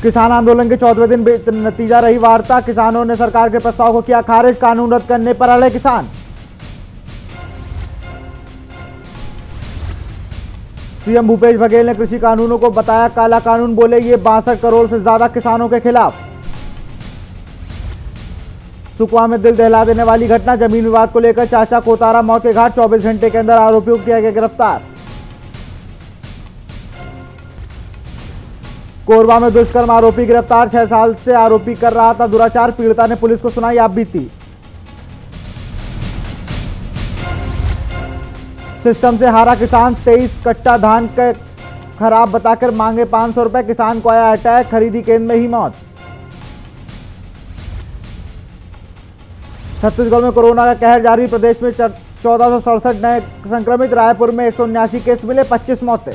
किसान आंदोलन के 14वें दिन नतीजा रही वार्ता। किसानों ने सरकार के प्रस्ताव को किया खारिज। कानून रद्द करने पर अड़े किसान। सीएम भूपेश बघेल ने कृषि कानूनों को बताया काला कानून। बोले ये 62 करोड़ से ज्यादा किसानों के खिलाफ। सुकमा में दिल दहला देने वाली घटना। जमीन विवाद को लेकर चाचा को उतारा मौत के घाट। 24 घंटे के अंदर आरोपियों को किया गया गिरफ्तार। कोरबा में दुष्कर्म आरोपी गिरफ्तार। 6 साल से आरोपी कर रहा था दुराचार। पीड़िता ने पुलिस को सुनाई आपबीती। सिस्टम से हारा किसान। 23 कट्टा धान के खराब बताकर मांगे 500 रुपए। किसान को आया अटैक। खरीदी केंद्र में ही मौत। छत्तीसगढ़ में कोरोना का कहर जारी। प्रदेश में 1467 नए संक्रमित। रायपुर में 179 केस मिले। 25 मौतें।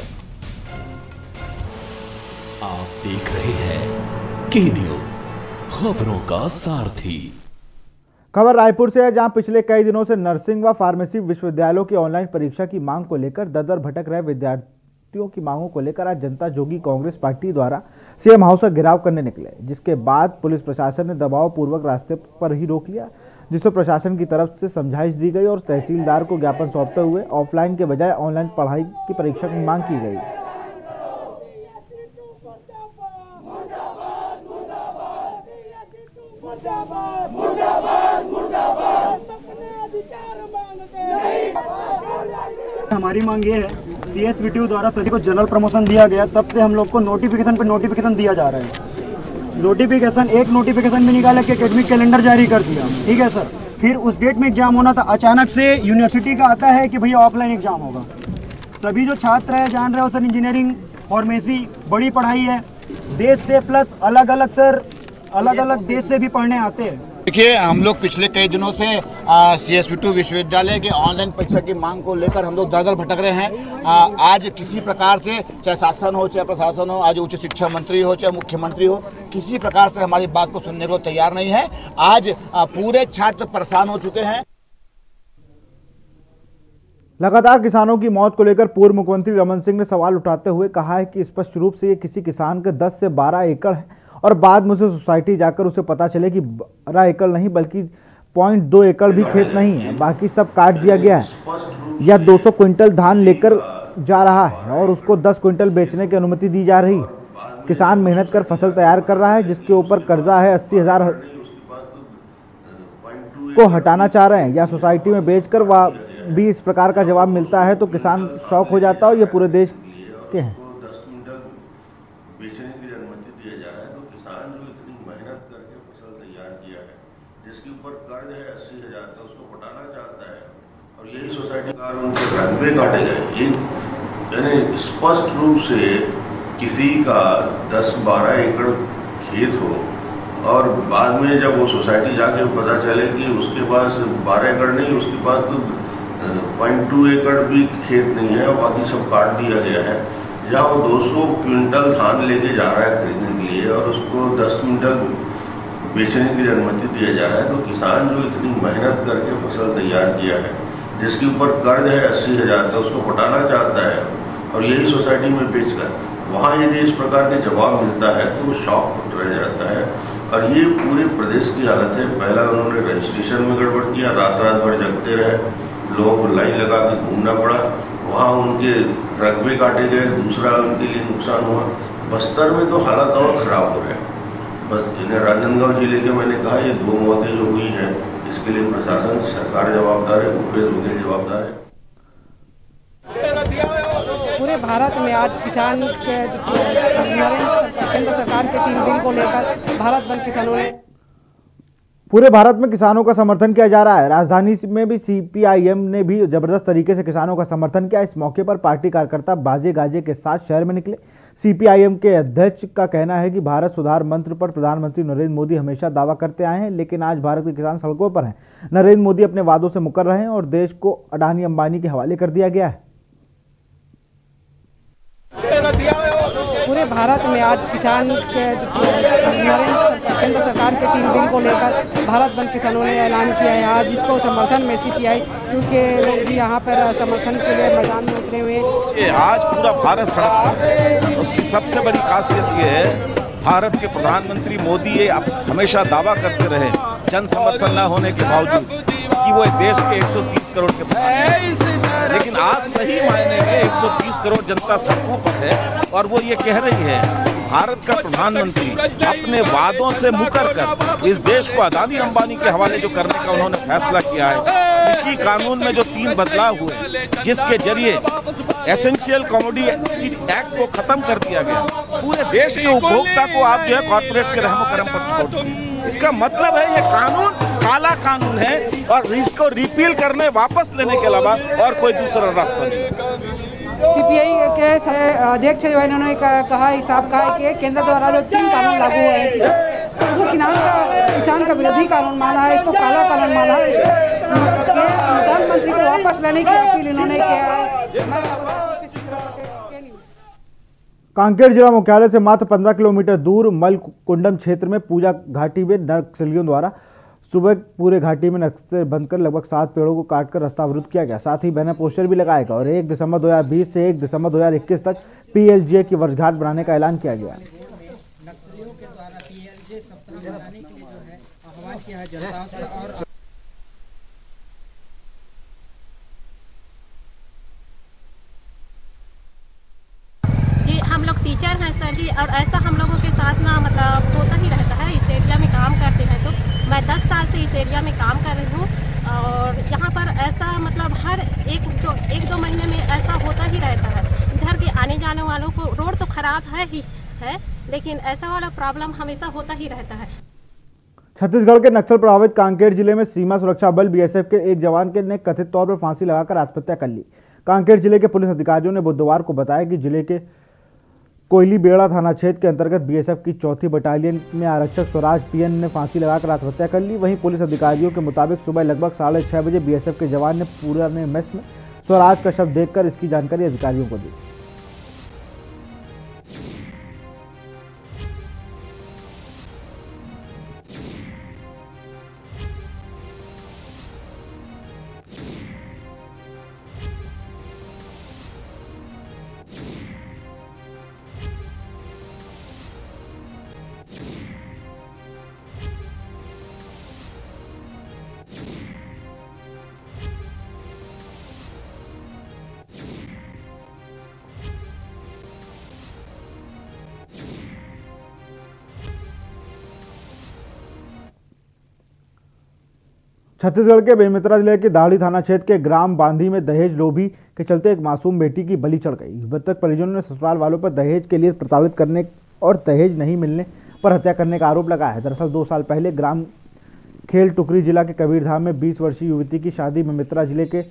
आप देख रहे हैं के न्यूज, खबरों का सारथी। खबर रायपुर से है, जहां पिछले कई दिनों से नर्सिंग व फार्मेसी विश्वविद्यालयों की ऑनलाइन परीक्षा की मांग को लेकर दर-दर भटक रहे विद्यार्थियों की मांगों को लेकर आज जनता जोगी कांग्रेस पार्टी द्वारा सीएम हाउस का घेराव करने निकले, जिसके बाद पुलिस प्रशासन ने दबाव पूर्वक रास्ते पर ही रोक लिया, जिसमें प्रशासन की तरफ से समझाइश दी गई और तहसीलदार को ज्ञापन सौंपते हुए ऑफलाइन के बजाय ऑनलाइन पढ़ाई की परीक्षा की मांग की गई। हमारी मांग ये है, CSVTU द्वारा सभी को जनरल प्रमोशन दिया गया, तब से हम लोग को नोटिफिकेशन पे नोटिफिकेशन दिया जा रहा है। एक नोटिफिकेशन भी निकाला कि एकेडमिक कैलेंडर जारी कर दिया, ठीक है सर। फिर उस डेट में एग्जाम होना था, अचानक से यूनिवर्सिटी का आता है कि भैया ऑफलाइन एग्जाम होगा। सभी जो छात्र हैं जान रहे हो सर, इंजीनियरिंग फार्मेसी बड़ी पढ़ाई है, देश से प्लस अलग अलग देश से भी पढ़ने आते हैं। देखिए, हम लोग पिछले कई दिनों से CSVTU विश्वविद्यालय के ऑनलाइन परीक्षा की मांग को लेकर हम लोग दर-दर भटक रहे हैं। आज किसी प्रकार से, चाहे शासन हो चाहे प्रशासन हो, आज उच्च शिक्षा मंत्री हो चाहे मुख्यमंत्री हो, किसी प्रकार से हमारी बात को सुनने को तैयार नहीं है। आज पूरे छात्र परेशान हो चुके हैं। लगातार किसानों की मौत को लेकर पूर्व मुख्यमंत्री रमन सिंह ने सवाल उठाते हुए कहा है कि स्पष्ट रूप से ये किसी किसान के 10 से 12 एकड़ है और बाद में उसे सोसाइटी जाकर उसे पता चले कि 12 एकड़ नहीं बल्कि 0.2 एकड़ भी खेत नहीं है, बाकी सब काट दिया गया है। या 200 क्विंटल धान लेकर जा रहा है और उसको 10 क्विंटल बेचने की अनुमति दी जा रही। किसान मेहनत कर फसल तैयार कर रहा है, जिसके ऊपर कर्जा है 80,000 को हटाना चाह रहे हैं या सोसाइटी में बेचकर वह भी इस प्रकार का जवाब मिलता है तो किसान शौक हो जाता है। और ये पूरे देश के हैं। जिसके ऊपर कर्ज है 80,000 का, उसको हटाना चाहता है और यही सोसाइटी का उनके रकबे काटे गए। ये यानी स्पष्ट रूप से किसी का 10-12 एकड़ खेत हो और बाद में जब वो सोसाइटी जाके पता चले कि उसके पास 12 एकड़ नहीं, उसके पास तो 0.2 एकड़ भी खेत नहीं है और बाकी सब काट दिया गया है। जहाँ वो 200 क्विंटल धान लेके जा रहा है खरीदने के लिए और उसको 10 क्विंटल बेचने की अनुमति दिया जा रहा है, तो किसान जो इतनी मेहनत करके फसल तैयार किया है, जिसके ऊपर कर्ज है 80,000 का, उसको हटाना चाहता है और यही सोसाइटी में बेचकर वहाँ यदि इस प्रकार के जवाब मिलता है तो वो शॉक रह जाता है। और ये पूरे प्रदेश की हालत है। पहला उन्होंने रजिस्ट्रेशन में गड़बड़ किया, रात भर जगते रहे, लोगों को लाइन लगा के घूमना पड़ा, वहाँ उनके रकबे काटे गए, दूसरा उनके लिए नुकसान हुआ। बस्तर में तो हालात और ख़राब हो रहे हैं। बस इन्हें राजनांदगांव जिले के, मैंने कहा, ये 2 मौतें जो हुई हैं, इसके लिए प्रशासन, सरकार जवाबदार है, भूपेश बघेल जवाबदार है। पूरे भारत में आज किसान के केंद्र सरकार के 3 बिल को लेकर भारत बंद किसानों ने पूरे भारत में किसानों का समर्थन किया जा रहा है। राजधानी में भी CPIM ने भी जबरदस्त तरीके से किसानों का समर्थन किया। इस मौके पर पार्टी कार्यकर्ता बाजे गाजे के साथ शहर में निकले। CPIM के अध्यक्ष का कहना है कि भारत सुधार मंत्र पर प्रधानमंत्री नरेंद्र मोदी हमेशा दावा करते आए हैं, लेकिन आज भारत के किसान सड़कों पर हैं। नरेंद्र मोदी अपने वादों से मुकर रहे हैं और देश को अडानी अंबानी के हवाले कर दिया गया है। पूरे भारत में आज किसान के केंद्र सरकार के 3 बिल को लेकर भारत बंद किसानों ने ऐलान किया है। आज इसको समर्थन में CPIM के लोग भी यहाँ पर समर्थन के लिए मैदान में उतरे हुए। आज पूरा भारत सड़क पर, उसकी सबसे बड़ी खासियत ये है भारत के प्रधानमंत्री मोदी ये हमेशा दावा करते रहे, जन समर्थन न होने के बावजूद, कि वो देश के 130 करोड़ के प्रधानमंत्री, लेकिन आज सही मायने में 130 करोड़ जनता सड़कों पर है और वो ये कह रही है भारत का प्रधानमंत्री अपने वादों से मुकर कर इस देश को अदानी अंबानी के हवाले जो करने का उन्होंने फैसला किया है। कृषि कानून में जो 3 बदलाव हुए, जिसके जरिए एसेंशियल कमोडिटी एक्ट को खत्म कर दिया गया, पूरे देश के उपभोक्ता को आप जो है कॉर्पोरेट्स के रहमो करम पर छोड़ दिए। इसका मतलब है ये कानून काला कानून है और इसको रिपील करने, वापस लेने के अलावा और कोई दूसरा रास्ता नहीं। सीपीआई के अध्यक्ष जो है इन्होंने कहा, हिसाब कहा कि केंद्र द्वारा जो 3 कानून लागू हुए हैं किसान का विरोधी कानून माना है, इसको काला कानून माना है, इसको प्रधानमंत्री को वापस लेने की अपील इन्होंने किया है। कांकेर जिला मुख्यालय से मात्र 15 किलोमीटर दूर मलकुंडम क्षेत्र में पूजा घाटी में नक्सलियों द्वारा सुबह पूरे घाटी में नक्शे बंद कर लगभग 7 पेड़ों को काटकर रास्ता अवरुद्ध किया गया। साथ ही बैनर पोस्टर भी लगाया गया और 1 दिसंबर 2020 से 1 दिसंबर 2021 तक पीएलजे की वर्षगांठ बनाने का ऐलान किया गया। नक्सलियों के द्वारा पीएलजे सप्ताह मनाने के लिए जो है आह्वान किया है जनता से। और हम लोग टीचर हैं सर जी, और ऐसा हम लोगों के साथ ना मतलब होता ही रहता है। इस एरिया में काम करते हैं तो मैं 10 साल से इस एरिया में काम कर रही हूँ और यहाँ पर ऐसा मतलब हर 1-2 महीने में ऐसा होता ही रहता है। इधर के आने जाने वालों को रोड तो खराब है ही है, लेकिन ऐसा वाला प्रॉब्लम हमेशा होता ही रहता है। छत्तीसगढ़ के नक्सल प्रभावित कांकेर जिले में सीमा सुरक्षा बल बीएसएफ के एक जवान ने कथित तौर पर फांसी लगाकर आत्महत्या कर ली। कांकेर जिले के पुलिस अधिकारियों ने बुधवार को बताया कि जिले के कोयली बेड़ा थाना क्षेत्र के अंतर्गत बीएसएफ की 4थी बटालियन में आरक्षक स्वराज पीएन ने फांसी लगाकर आत्महत्या कर ली। वहीं पुलिस अधिकारियों के मुताबिक सुबह लगभग 6:30 बजे बीएसएफ के जवान ने पुराने मेस में स्वराज का शव देखकर इसकी जानकारी अधिकारियों को दी। छत्तीसगढ़ के बेमेतरा जिले के दाड़ी थाना क्षेत्र के ग्राम बांधी में दहेज लोभी के चलते एक मासूम बेटी की बलि चढ़ गई। मृतक परिजनों ने ससुराल वालों पर दहेज के लिए प्रताड़ित करने और दहेज नहीं मिलने पर हत्या करने का आरोप लगाया है। दरअसल 2 साल पहले ग्राम खेल टुकरी जिला के कबीरधाम में 20 वर्षीय युवती की शादी बेमेतरा जिले के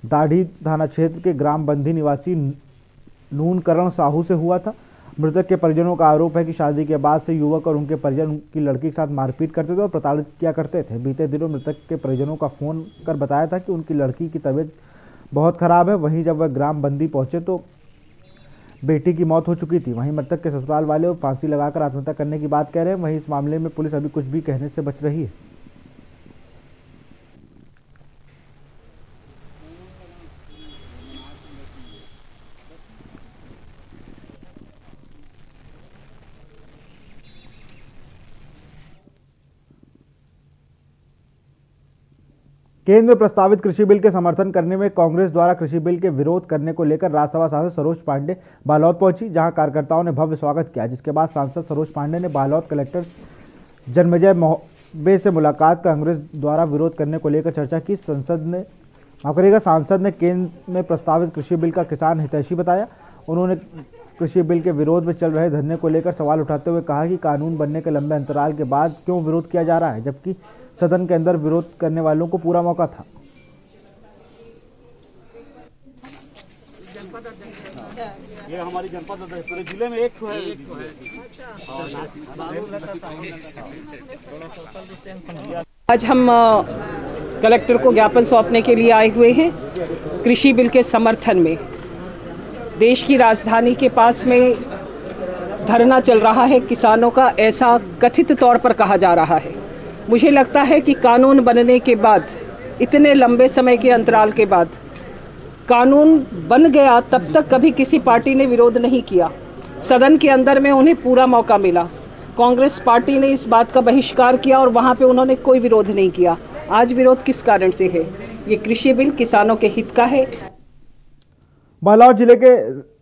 दाढ़ी थाना क्षेत्र के ग्राम बंधी निवासी नूनकरण साहू से हुआ था। मृतक के परिजनों का आरोप है कि शादी के बाद से युवक और उनके परिजन उनकी लड़की के साथ मारपीट करते थे और प्रताड़ित किया करते थे। बीते दिनों मृतक के परिजनों का फोन कर बताया था कि उनकी लड़की की तबीयत बहुत खराब है। वहीं जब वह ग्राम बंदी पहुंचे तो बेटी की मौत हो चुकी थी। वहीं मृतक के ससुराल वाले फांसी लगाकर आत्महत्या करने की बात कह रहे हैं। वहीं इस मामले में पुलिस अभी कुछ भी कहने से बच रही है। केंद्र में प्रस्तावित कृषि बिल के समर्थन करने में कांग्रेस द्वारा कृषि बिल के विरोध करने को लेकर राज्यसभा सांसद सरोज पांडे बालोद पहुंची, जहां कार्यकर्ताओं ने भव्य स्वागत किया। जिसके बाद सांसद सरोज पांडे ने बालोद कलेक्टर जन्मेजय मोहबे से मुलाकात कांग्रेस द्वारा विरोध करने को लेकर चर्चा की। सांसद ने केंद्र में प्रस्तावित कृषि बिल का किसान हितैषी बताया। उन्होंने कृषि बिल के विरोध में चल रहे धरने को लेकर सवाल उठाते हुए कहा कि कानून बनने के लंबे अंतराल के बाद क्यों विरोध किया जा रहा है, जबकि सदन के अंदर विरोध करने वालों को पूरा मौका था। ये हमारी जनपद पूरे जिले में एक है। आज हम कलेक्टर को ज्ञापन सौंपने के लिए आए हुए हैं कृषि बिल के समर्थन में। देश की राजधानी के पास में धरना चल रहा है किसानों का, ऐसा कथित तौर पर कहा जा रहा है। मुझे लगता है कि कानून बनने के बाद, इतने लंबे समय के अंतराल के बाद कानून बन गया, तब तक कभी किसी पार्टी ने विरोध नहीं किया। सदन के अंदर में उन्हें पूरा मौका मिला। कांग्रेस पार्टी ने इस बात का बहिष्कार किया और वहाँ पे उन्होंने कोई विरोध नहीं किया। आज विरोध किस कारण से है? ये कृषि बिल किसानों के हित का है। बालोद जिले के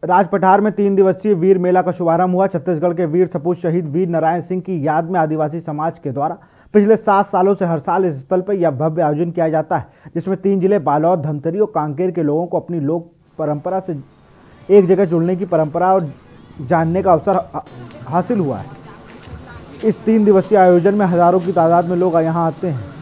राजपठार में 3 दिवसीय वीर मेला का शुभारंभ हुआ। छत्तीसगढ़ के वीर सपूत शहीद वीर नारायण सिंह की याद में आदिवासी समाज के द्वारा पिछले 7 सालों से हर साल इस स्थल पर यह भव्य आयोजन किया जाता है, जिसमें 3 जिले बालोद, धमतरी और कांकेर के लोगों को अपनी लोक परंपरा से एक जगह जुड़ने की परंपरा और जानने का अवसर हासिल हुआ है। इस 3 दिवसीय आयोजन में हजारों की तादाद में लोग यहाँ आते हैं।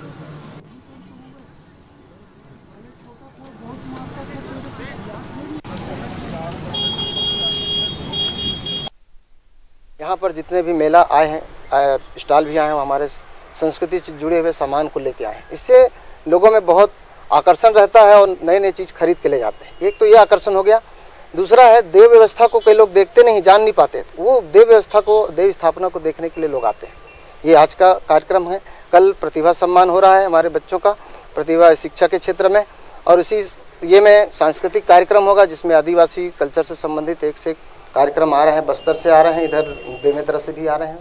यहाँ पर जितने भी मेला आए हैं, स्टॉल भी आए हैं, हमारे संस्कृति से जुड़े हुए सामान को लेके आए हैं। इससे लोगों में बहुत आकर्षण रहता है और नए नए चीज़ खरीद के ले जाते हैं। एक तो ये आकर्षण हो गया। दूसरा है देव व्यवस्था को कई लोग देखते नहीं, जान नहीं पाते, वो देव व्यवस्था को, देव स्थापना को देखने के लिए लोग आते हैं। ये आज का कार्यक्रम है। कल प्रतिभा सम्मान हो रहा है हमारे बच्चों का, प्रतिभा शिक्षा के क्षेत्र में, और इसी ये में सांस्कृतिक कार्यक्रम होगा जिसमें आदिवासी कल्चर से संबंधित एक से एक कार्यक्रम आ रहे हैं। बस्तर से आ रहे हैं, इधर बेमेतरा से भी आ रहे हैं।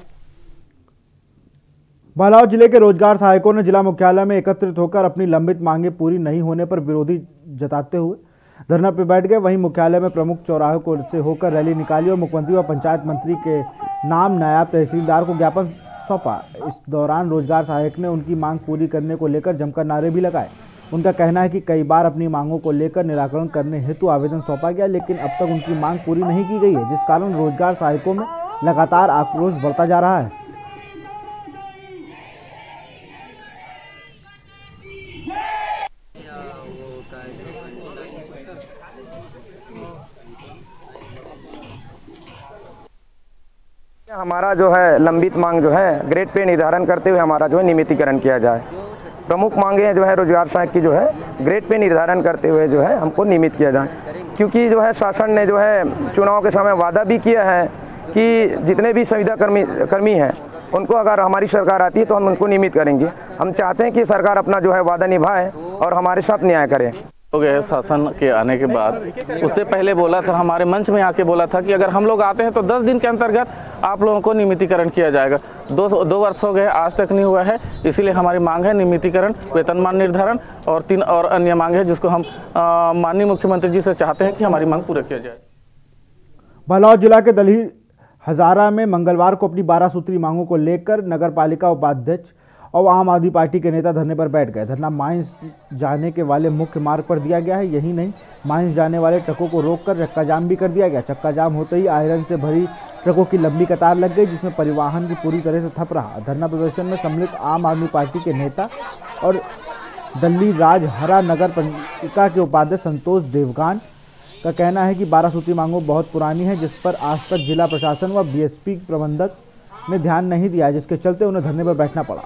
बालोद जिले के रोजगार सहायकों ने जिला मुख्यालय में एकत्रित होकर अपनी लंबित मांगे पूरी नहीं होने पर विरोधी जताते हुए धरना पर बैठ गए। वहीं मुख्यालय में प्रमुख चौराहे को से होकर रैली निकाली और मुख्यमंत्री व पंचायत मंत्री के नाम नायब तहसीलदार को ज्ञापन सौंपा। इस दौरान रोजगार सहायक ने उनकी मांग पूरी करने को लेकर जमकर नारे भी लगाए। उनका कहना है कि कई बार अपनी मांगों को लेकर निराकरण करने हेतु आवेदन सौंपा गया, लेकिन अब तक उनकी मांग पूरी नहीं की गई है, जिस कारण रोजगार सहायकों में लगातार आक्रोश बढ़ता जा रहा है। हमारा जो है लंबित मांग जो है ग्रेड पे निर्धारण करते हुए हमारा जो है नियमितीकरण किया जाए। प्रमुख मांगे जो है रोजगार सहायक की जो है ग्रेड पे निर्धारण करते हुए जो है हमको नियमित किया जाए, क्योंकि जो है शासन ने जो है चुनाव के समय वादा भी किया है कि जितने भी संविदा कर्मी हैं उनको अगर हमारी सरकार आती है तो हम उनको नियमित करेंगे। हम चाहते हैं कि सरकार अपना जो है वादा निभाए और हमारे साथ न्याय करे। हो गए शासन के आने के बाद, उससे पहले बोला था, हमारे मंच में आके बोला था कि अगर हम लोग आते हैं तो 10 दिन के अंतर्गत आप लोगों को नियमितीकरण किया जाएगा। 2 वर्ष हो गए, आज तक नहीं हुआ है। इसीलिए हमारी मांग है नियमितीकरण, वेतनमान निर्धारण और 3 और अन्य मांग है जिसको हम माननीय मुख्यमंत्री जी से चाहते हैं कि हमारी मांग पूरा किया जाए। बालोद जिला के दलही हजारा में मंगलवार को अपनी 12 सूत्री मांगों को लेकर नगर पालिका उपाध्यक्ष और आम आदमी पार्टी के नेता धरने पर बैठ गए। धरना माइंस जाने के वाले मुख्य मार्ग पर दिया गया है। यही नहीं, माइंस जाने वाले ट्रकों को रोककर चक्का जाम भी कर दिया गया। चक्का जाम होते ही आयरन से भरी ट्रकों की लंबी कतार लग गई, जिसमें परिवहन की पूरी तरह से ठप रहा। धरना प्रदर्शन में सम्मिलित आम आदमी पार्टी के नेता और दल्ली राजहरा नगर पालिका के उपाध्यक्ष संतोष देवगान का कहना है कि 12 सूत्री मांगों बहुत पुरानी है, जिस पर आज तक जिला प्रशासन व बीएसपी प्रबंधक ने ध्यान नहीं दिया, जिसके चलते उन्हें धरने पर बैठना पड़ा।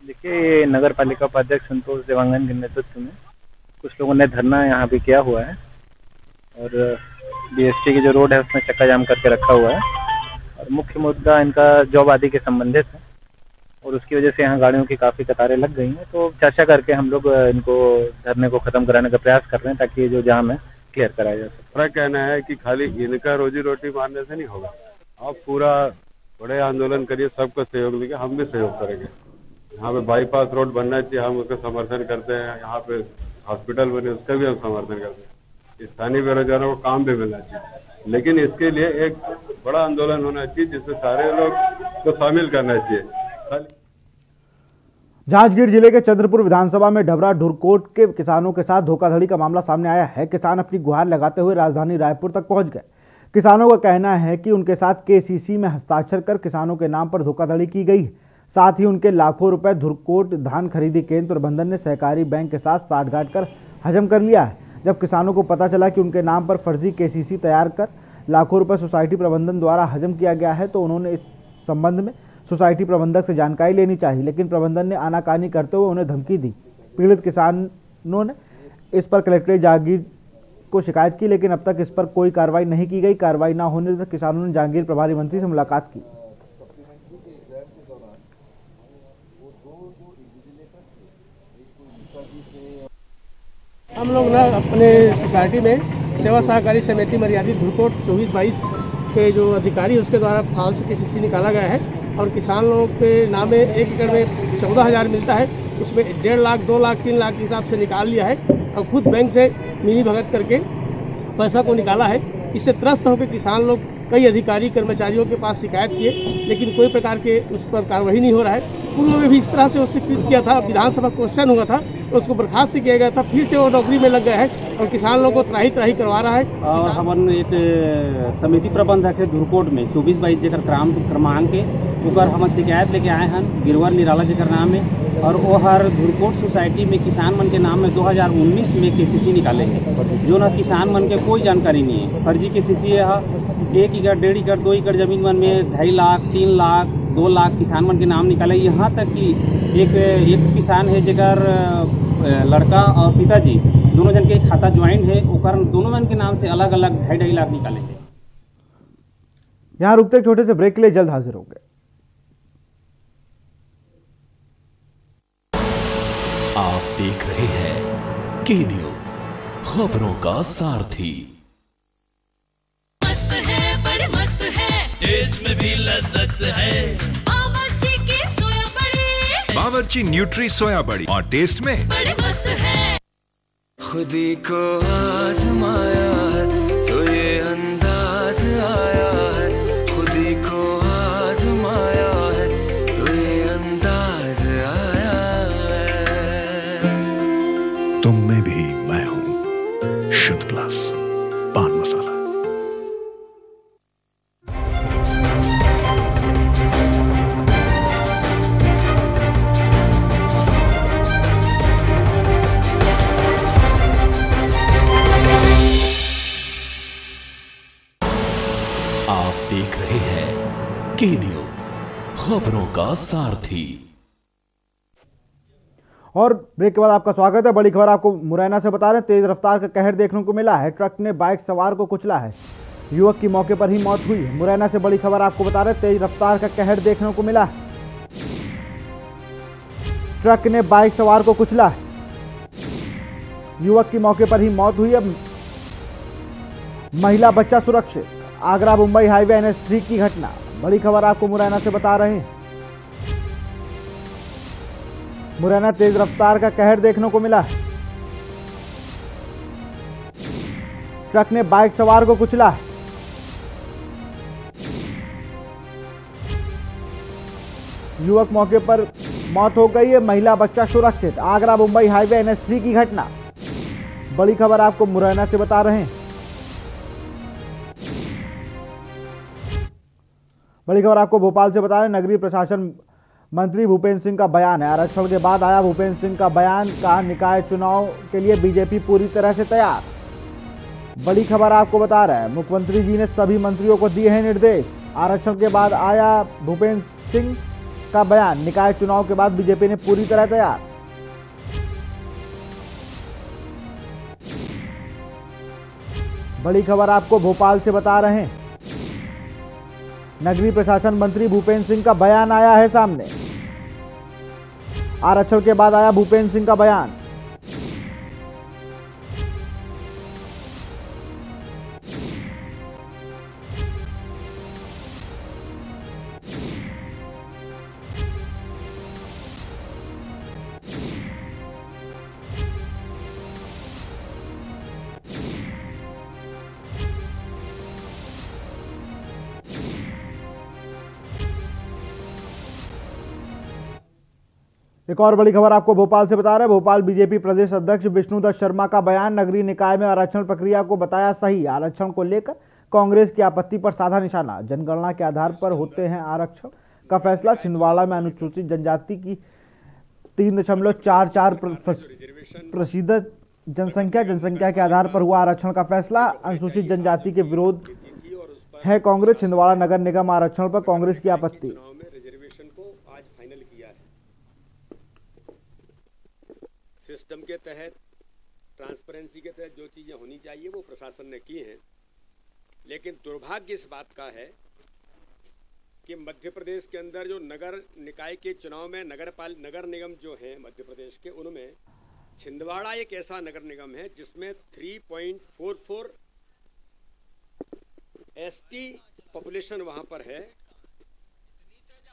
देखिए, नगर पालिका उपाध्यक्ष संतोष देवांगन के नेतृत्व में कुछ लोगों ने धरना यहाँ भी किया हुआ है और बीएसटी की जो रोड है उसमें चक्का जाम करके रखा हुआ है और मुख्य मुद्दा इनका जॉब आदि के संबंधित है और उसकी वजह से यहाँ गाड़ियों की काफ़ी कतारें लग गई हैं। तो चर्चा करके हम लोग इनको धरने को ख़त्म कराने का प्रयास कर रहे हैं ताकि ये जो जाम है क्लियर कराया जा सके। मेरा कहना है कि खाली इनका रोजी रोटी मारने से नहीं होगा, आप पूरा बड़े आंदोलन करिए, सबको सहयोग दीजिए, हम भी सहयोग करेंगे। यहाँ पे बाईपास रोड बनना चाहिए, हम उसका समर्थन करते हैं। यहाँ पे हॉस्पिटल बने, उसका भी हम समर्थन करते हैं। स्थानीय बेरोजगारों को काम भी मिलना चाहिए, लेकिन इसके लिए एक बड़ा आंदोलन होना चाहिए जिसमें सारे लोग को शामिल करना चाहिए। जांजगीर जिले के चंद्रपुर विधानसभा में ढबरा ढुरकोट के किसानों के साथ धोखाधड़ी का मामला सामने आया है। किसान अपनी गुहार लगाते हुए राजधानी रायपुर तक पहुंच गए। किसानों का कहना है कि उनके साथ केसीसी में हस्ताक्षर कर किसानों के नाम पर धोखाधड़ी की गई है। साथ ही उनके लाखों रुपए धुरकोट धान खरीदी केंद्र प्रबंधन ने सहकारी बैंक के साथ साठगांठ कर हजम कर लिया है। जब किसानों को पता चला कि उनके नाम पर फर्जी केसीसी तैयार कर लाखों रुपए सोसाइटी प्रबंधन द्वारा हजम किया गया है, तो उन्होंने इस संबंध में सोसाइटी प्रबंधक से जानकारी लेनी चाहिए, लेकिन प्रबंधन ने आनाकानी करते हुए उन्हें धमकी दी। पीड़ित किसानों ने इस पर कलेक्ट्रेट जांजगीर को शिकायत की, लेकिन अब तक इस पर कोई कार्रवाई नहीं की गई। कार्रवाई न होने से किसानों ने जांजगीर प्रभारी मंत्री से मुलाकात की। हम लोग ना अपने सोसाइटी में सेवा सहकारी समिति मर्यादित धुरकोट 2422 के जो अधिकारी उसके द्वारा फाल्स KCC निकाला गया है और किसान लोगों के नाम में 1 एकड़ में 14,000 मिलता है, उसमें 1.5 लाख 2 लाख 3 लाख के हिसाब से निकाल लिया है और खुद बैंक से मिनी भगत करके पैसा को निकाला है। इससे त्रस्त होकर किसान लोग कई अधिकारी कर्मचारियों के पास शिकायत किए, लेकिन कोई प्रकार के उस पर कार्रवाई नहीं हो रहा है। पूर्व में भी इस तरह से उससे कृत किया था, विधानसभा क्वेश्चन हुआ था तो उसको बर्खास्त किया गया था, फिर से वो नौकरी में लग गया है और किसान लोगों को त्राही करवा रहा है। और हमन एक समिति प्रबंधक है धुरकोट में 2422 जेकर क्रमांक के ओकर हम शिकायत लेके आए हैं गिरवर निराला जेकर नाम में, और वो हर धुरकोट सोसाइटी में किसान मन के नाम में 2019 में KCC निकाले हैं, जो ना किसान मन के कोई जानकारी नहीं है। फर्जी KCC है। 1 एकड़ 1.5 एकड़ 2 एकड़ जमीन मन में 2.5 लाख 3 लाख 2 लाख किसान मन के नाम निकाले। यहाँ तक कि एक किसान है जेकर लड़का और पिताजी दोनों जन के खाता ज्वाइंट है, ओकर दोनों जन के नाम से अलग अलग 2.5 लाख निकाले हैं। यहाँ रुकते एक छोटे से ब्रेक के लिए, जल्द हाजिर होंगे। आप देख रहे हैं के न्यूज, खबरों का सारथी। मस्त है, बड़े मस्त है, टेस्ट में भी लज्जत है। बावर्ची की सोया बड़ी, बावर्ची न्यूट्री सोया बड़ी, और टेस्ट में बड़े मस्त है। खुदी को आजमाया है तो ये अंदाज आया है, खुदी को आजमाया है तो ये अंदाज आया है। तुम में भी मैं हूं, शुद्ध प्लस पान मसाला। आप देख रहे हैं के न्यूज, खबरों का सारथी। और ब्रेक के बाद आपका स्वागत है। बड़ी खबर आपको मुरैना से बता रहे हैं, तेज रफ्तार का कहर देखने को मिला है। ट्रक ने बाइक सवार को कुचला है, युवक की मौके पर ही मौत हुई है। मुरैना से बड़ी खबर आपको बता रहे हैं, तेज रफ्तार का कहर देखने को मिला है। ट्रक ने बाइक सवार को कुचला है, युवक की मौके पर ही मौत हुई है। महिला बच्चा सुरक्षित। आगरा मुंबई हाईवे NH3 की घटना। बड़ी खबर आपको मुरैना से बता रहे हैं, मुरैना तेज रफ्तार का कहर देखने को मिला है। ट्रक ने बाइक सवार को कुचला है, युवक मौके पर मौत हो गई है। महिला बच्चा सुरक्षित। आगरा मुंबई हाईवे NH3 की घटना। बड़ी खबर आपको मुरैना से बता रहे हैं। बड़ी खबर आपको भोपाल से बता रहे हैं, नगरीय प्रशासन मंत्री भूपेंद्र सिंह का बयान है। आरक्षण के बाद आया भूपेंद्र सिंह का बयान। कहा निकाय चुनाव के लिए बीजेपी पूरी तरह से तैयार। बड़ी खबर आपको बता रहे हैं, मुख्यमंत्री जी ने सभी मंत्रियों को दिए हैं निर्देश। आरक्षण के बाद आया भूपेंद्र सिंह का बयान। निकाय चुनाव के बाद बीजेपी ने पूरी तरह तैयार। बड़ी खबर आपको भोपाल से बता रहे हैं, नगरीय प्रशासन मंत्री भूपेंद्र सिंह का बयान आया है सामने। आरक्षण के बाद आया भूपेंद्र सिंह का बयान। एक और बड़ी खबर आपको भोपाल से बता रहे हैं, भोपाल बीजेपी प्रदेश अध्यक्ष विष्णुदत्त शर्मा का बयान। नगरीय निकाय में आरक्षण प्रक्रिया को बताया सही। आरक्षण को लेकर कांग्रेस की आपत्ति पर साधा निशाना। जनगणना के आधार पर होते हैं आरक्षण का फैसला। छिंदवाड़ा में अनुसूचित जनजाति की 3.44 प्रतिशत जनसंख्या के आधार पर हुआ आरक्षण का फैसला। अनुसूचित जनजाति के विरोध है कांग्रेस। छिंदवाड़ा नगर निगम आरक्षण पर कांग्रेस की आपत्ति। सिस्टम के तहत, ट्रांसपेरेंसी के तहत जो चीज़ें होनी चाहिए वो प्रशासन ने की हैं, लेकिन दुर्भाग्य इस बात का है कि मध्य प्रदेश के अंदर जो नगर निकाय के चुनाव में नगर निगम जो हैं मध्य प्रदेश के, उनमें छिंदवाड़ा एक ऐसा नगर निगम है जिसमें 3.44 एसटी पॉपुलेशन वहाँ पर है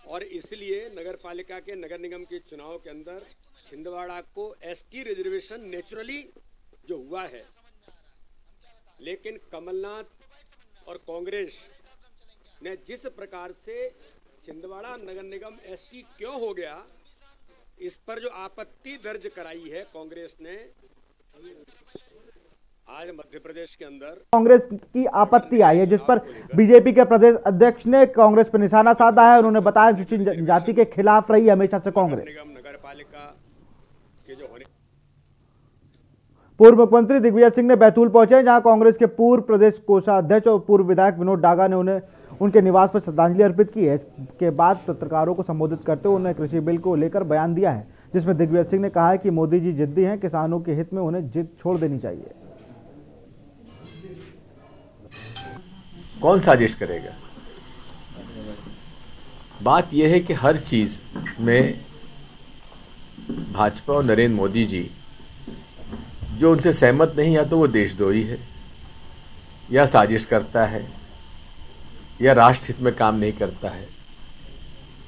और इसलिए नगर पालिका के नगर निगम के चुनाव के अंदर छिंदवाड़ा को एसटी रिजर्वेशन नेचुरली जो हुआ है, लेकिन कमलनाथ और कांग्रेस ने जिस प्रकार से छिंदवाड़ा नगर निगम एसटी क्यों हो गया, इस पर जो आपत्ति दर्ज कराई है कांग्रेस ने, आज मध्य प्रदेश के अंदर कांग्रेस की आपत्ति आई है, जिस पर बीजेपी के प्रदेश अध्यक्ष ने कांग्रेस पर निशाना साधा है। उन्होंने बताया अनुसूचित जनजाति के खिलाफ रही हमेशा से कांग्रेस। नगर पालिका के जो होने पूर्व मुख्यमंत्री दिग्विजय सिंह ने बैतूल पहुंचे, जहां कांग्रेस के पूर्व प्रदेश कोषाध्यक्ष और पूर्व विधायक विनोद डागा ने उन्हें उनके निवास पर श्रद्धांजलि अर्पित की है। इसके बाद पत्रकारों को संबोधित करते हुए उन्होंने कृषि बिल को लेकर बयान दिया है, जिसमें दिग्विजय सिंह ने कहा है कि मोदी जी जिद्दी हैं, किसानों के हित में उन्हें जिद छोड़ देनी चाहिए। कौन साजिश करेगा? बात यह है कि हर चीज में भाजपा और नरेंद्र मोदी जी जो उनसे सहमत नहीं, या तो वो देशद्रोही है, या साजिश करता है, या राष्ट्र हित में काम नहीं करता है।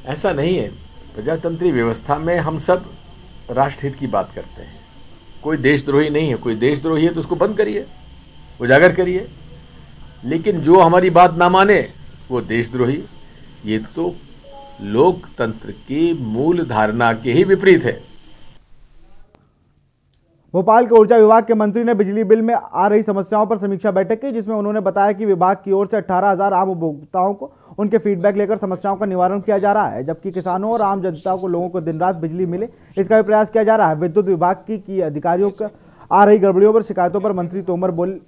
ऐसा नहीं है। प्रजातंत्री व्यवस्था में हम सब राष्ट्र हित की बात करते हैं। कोई देशद्रोही नहीं है। कोई देशद्रोही है तो उसको बंद करिए, उजागर करिए, लेकिन जो हमारी बात ना माने वो देशद्रोही। ये तो लोकतंत्र की मूल धारणा के ही विपरीत है। भोपाल के ऊर्जा विभाग के मंत्री ने बिजली बिल में आ रही समस्याओं पर समीक्षा बैठक की, जिसमें उन्होंने बताया कि विभाग की ओर से 18,000 आम उपभोक्ताओं को उनके फीडबैक लेकर समस्याओं का निवारण किया जा रहा है, जबकि किसानों और आम जनता को लोगों को दिन रात बिजली मिले, इसका भी प्रयास किया जा रहा है। विद्युत विभाग की अधिकारियों को आ रही गड़बड़ियों पर शिकायतों पर मंत्री तोमर बोले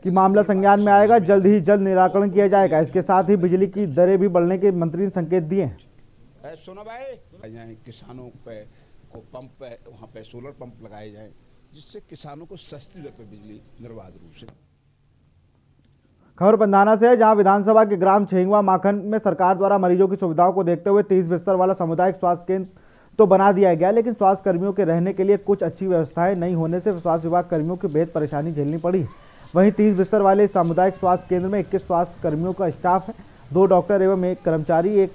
कि मामला संज्ञान में आएगा, जल्द ही जल्द निराकरण किया जाएगा। इसके साथ ही बिजली की दरें भी बढ़ने के मंत्री ने संकेत दिए हैं। सुनो भाई, किसानों पे को पंप है, वहाँ पे सोलर पंप लगाए जाएं, जिससे किसानों को सस्ती दर पे बिजली निर्बाध रूप से। खबर पंधाना से है, जहां विधानसभा के ग्राम छेंगवा माखन में सरकार द्वारा मरीजों की सुविधाओं को देखते हुए 30 बिस्तर वाला सामुदायिक स्वास्थ्य केंद्र तो बना दिया गया, लेकिन स्वास्थ्य कर्मियों के रहने के लिए कुछ अच्छी व्यवस्थाएं नहीं होने से स्वास्थ्य विभाग कर्मियों की बेहद परेशानी झेलनी पड़ी। वहीं 30 बिस्तर वाले सामुदायिक स्वास्थ्य केंद्र में 21 स्वास्थ्य कर्मियों का स्टाफ है, 2 डॉक्टर एवं 1 कर्मचारी एक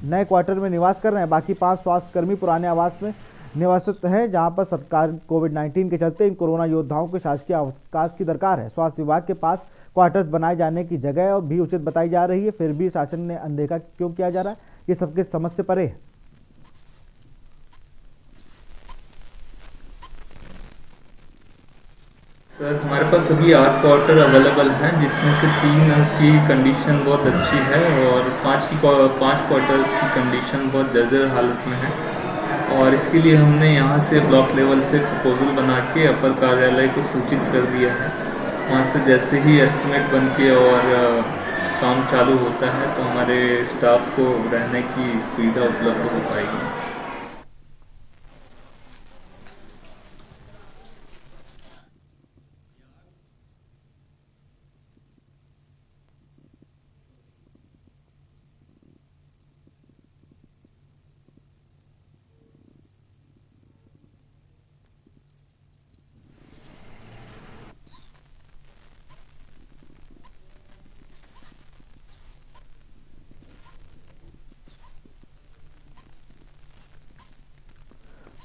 नए क्वार्टर में निवास कर रहे हैं। बाकी 5 स्वास्थ्य कर्मी पुराने आवास में निवासित हैं, जहां पर सरकार कोविड-19 के चलते इन कोरोना योद्धाओं के शासकीय अवकाश की दरकार है। स्वास्थ्य विभाग के पास क्वार्टर्स बनाए जाने की जगह भी उचित बताई जा रही है, फिर भी शासन ने अनदेखा क्यों किया जा रहा है, ये सबके समझ से परे है। सर, हमारे पास अभी 8 क्वार्टर अवेलेबल हैं, जिसमें से 3 की कंडीशन बहुत अच्छी है और 5 क्वार्टर्स की कंडीशन बहुत जर्जर हालत में है। और इसके लिए हमने यहाँ से ब्लॉक लेवल से प्रपोजल बना के अपर कार्यालय को सूचित कर दिया है। वहाँ से जैसे ही एस्टिमेट बन के और काम चालू होता है तो हमारे स्टाफ को रहने की सुविधा उपलब्ध हो पाएगी।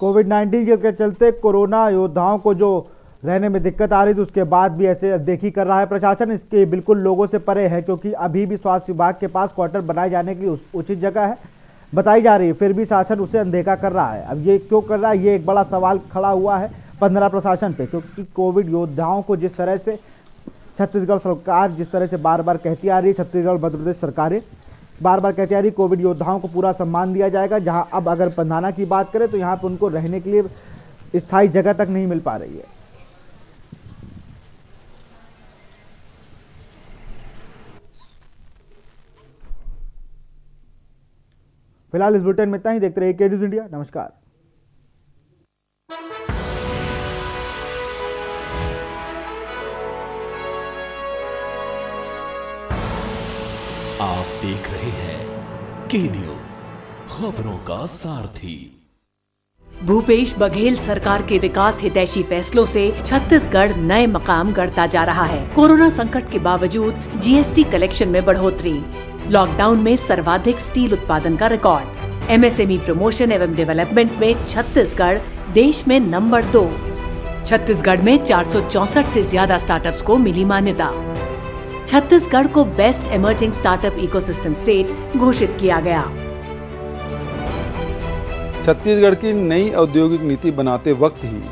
कोविड-19 के चलते कोरोना योद्धाओं को जो रहने में दिक्कत आ रही थी, उसके बाद भी ऐसे अनदेखी कर रहा है प्रशासन। इसके बिल्कुल लोगों से परे है, क्योंकि अभी भी स्वास्थ्य विभाग के पास क्वार्टर बनाए जाने की उचित जगह है बताई जा रही है, फिर भी शासन उसे अनदेखा कर रहा है। अब ये क्यों कर रहा है, ये एक बड़ा सवाल खड़ा हुआ है 15 प्रशासन पे, क्योंकि कोविड योद्धाओं को जिस तरह से छत्तीसगढ़ सरकार जिस तरह से बार बार कहती आ रही है, छत्तीसगढ़ मध्य प्रदेश सरकारें बार बार कहती आ रही कोविड योद्धाओं को पूरा सम्मान दिया जाएगा। जहां अब अगर पंधाना की बात करें तो यहाँ पर उनको रहने के लिए स्थायी जगह तक नहीं मिल पा रही है। फिलहाल इस बुलेटिन में इतना ही। देखते रहिए के न्यूज़ इंडिया। नमस्कार। आप देख रहे हैं के न्यूज़, खबरों का सारथी। भूपेश बघेल सरकार के विकास हितैषी फैसलों से छत्तीसगढ़ नए मकाम गढ़ता जा रहा है। कोरोना संकट के बावजूद जीएसटी कलेक्शन में बढ़ोतरी, लॉकडाउन में सर्वाधिक स्टील उत्पादन का रिकॉर्ड, एमएसएमई प्रमोशन एवं डेवलपमेंट में छत्तीसगढ़ देश में नंबर 2। छत्तीसगढ़ में 464 से ज्यादा स्टार्टअप्स को मिली मान्यता। छत्तीसगढ़ को best emerging startup ecosystem state घोषित किया गया। छत्तीसगढ़ की नई औद्योगिक नीति बनाते वक्त ही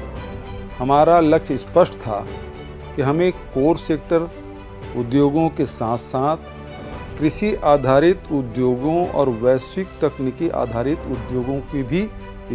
हमारा लक्ष्य स्पष्ट था कि हमें कोर सेक्टर उद्योगों के साथ साथ कृषि आधारित उद्योगों और वैश्विक तकनीकी आधारित उद्योगों की भी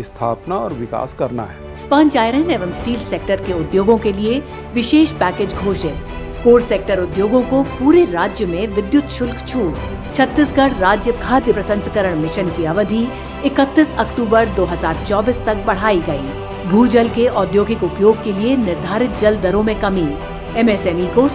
स्थापना और विकास करना है। स्पंज आयरन एवं स्टील सेक्टर के उद्योगों के लिए विशेष पैकेज घोषित। कोर सेक्टर उद्योगों को पूरे राज्य में विद्युत शुल्क छूट। छत्तीसगढ़ राज्य खाद्य प्रसंस्करण मिशन की अवधि 31 अक्टूबर 2024 तक बढ़ाई गई। भूजल के औद्योगिक उपयोग के लिए निर्धारित जल दरों में कमी। एमएसएमई को